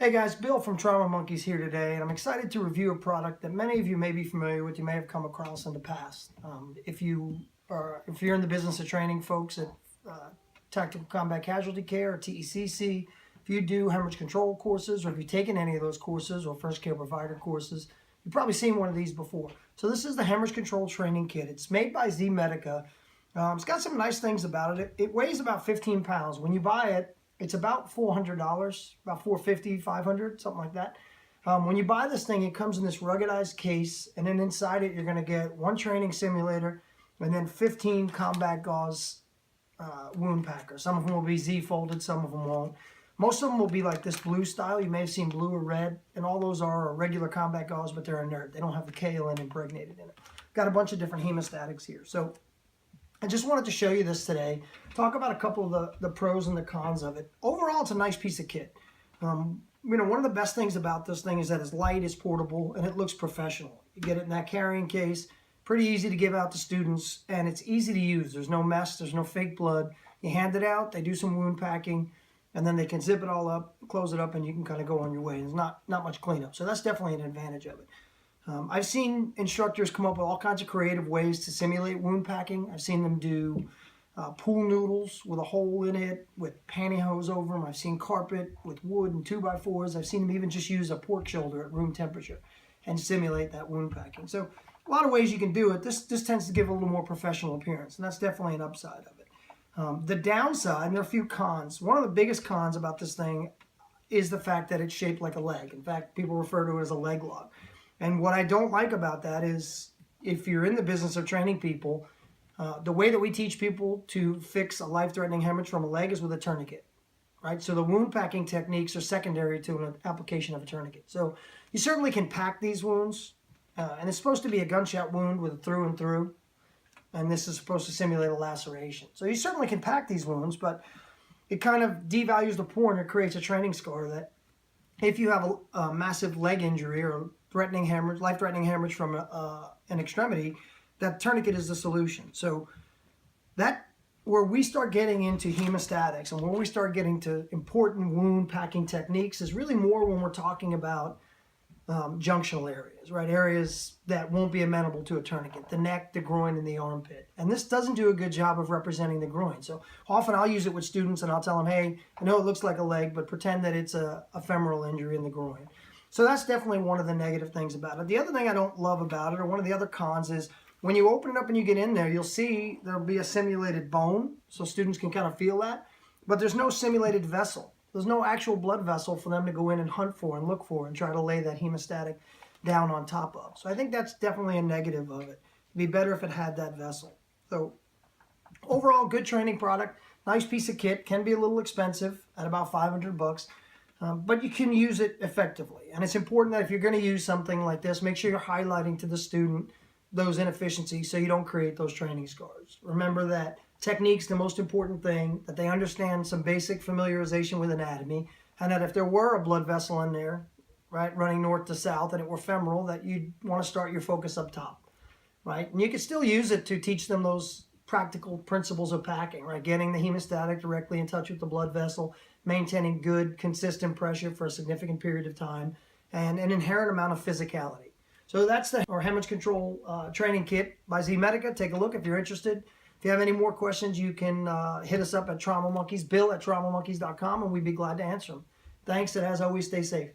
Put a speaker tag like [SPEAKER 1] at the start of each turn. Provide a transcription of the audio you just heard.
[SPEAKER 1] Hey guys, Bill from Trauma Monkeys here today, and I'm excited to review a product that many of you may be familiar with, you may have come across in the past. If you're in the business of training folks at Tactical Combat Casualty Care or TECC, if you do hemorrhage control courses, or if you've taken any of those courses or first care provider courses, you've probably seen one of these before. So this is the hemorrhage control training kit. It's made by c-tecc. It's got some nice things about it. It weighs about 15 pounds. When you buy it, it's about $400, about $450, $500, something like that. When you buy this thing, it comes in this ruggedized case, and then inside it, you're going to get one training simulator and then 15 combat gauze wound packers. Some of them will be Z-folded, some of them won't. Most of them will be like this blue style. You may have seen blue or red, and all those are regular combat gauze, but they're inert. They don't have the kaolin impregnated in it. Got a bunch of different hemostatics here. So I just wanted to show you this today, talk about a couple of the pros and the cons of it. Overall, it's a nice piece of kit. One of the best things about this thing is that it's light, it's portable, and it looks professional. You get it in that carrying case, pretty easy to give out to students, and it's easy to use. There's no mess, there's no fake blood. You hand it out, they do some wound packing, and then they can zip it all up, close it up, and you can kind of go on your way. There's not much cleanup, so that's definitely an advantage of it. I've seen instructors come up with all kinds of creative ways to simulate wound packing. I've seen them do pool noodles with a hole in it with pantyhose over them. I've seen carpet with wood and 2x4s. I've seen them even just use a pork shoulder at room temperature and simulate that wound packing. So a lot of ways you can do it. This tends to give a little more professional appearance, and that's definitely an upside of it. The downside, and there are a few cons. One of the biggest cons about this thing is the fact that it's shaped like a leg. In fact, people refer to it as a leg lock. And what I don't like about that is, if you're in the business of training people, the way that we teach people to fix a life-threatening hemorrhage from a leg is with a tourniquet, right? So the wound packing techniques are secondary to an application of a tourniquet. So you certainly can pack these wounds, and it's supposed to be a gunshot wound with a through and through, and this is supposed to simulate a laceration. So you certainly can pack these wounds, but it kind of devalues the point. It creates a training scar that if you have a massive leg injury or threatening hemorrhage, life-threatening hemorrhage from an extremity, that tourniquet is the solution. So that, where we start getting into hemostatics and where we start getting to important wound packing techniques, is really more when we're talking about junctional areas, right? Areas that won't be amenable to a tourniquet, the neck, the groin, and the armpit. And this doesn't do a good job of representing the groin. So often I'll use it with students and I'll tell them, hey, I know it looks like a leg, but pretend that it's a femoral injury in the groin. So that's definitely one of the negative things about it. The other thing I don't love about it, or one of the other cons, is when you open it up and you get in there, you'll see there'll be a simulated bone, so students can kind of feel that, but there's no simulated vessel. There's no actual blood vessel for them to go in and hunt for and look for and try to lay that hemostatic down on top of. So I think that's definitely a negative of it. It'd be better if it had that vessel. So overall, good training product, nice piece of kit, can be a little expensive at about 500 bucks. But you can use it effectively. And it's important that if you're going to use something like this, make sure you're highlighting to the student those inefficiencies so you don't create those training scars. Remember that technique's the most important thing, that they understand some basic familiarization with anatomy, and that if there were a blood vessel in there, right, running north to south, and it were femoral, that you'd want to start your focus up top, right? And you can still use it to teach them those practical principles of packing, right? Getting the hemostatic directly in touch with the blood vessel, maintaining good, consistent pressure for a significant period of time, and an inherent amount of physicality. So that's our hemorrhage control training kit by c-tecc. Take a look if you're interested. If you have any more questions, you can hit us up at Trauma Monkeys, Bill at traumamonkeys.com, and we'd be glad to answer them. Thanks, and as always, stay safe.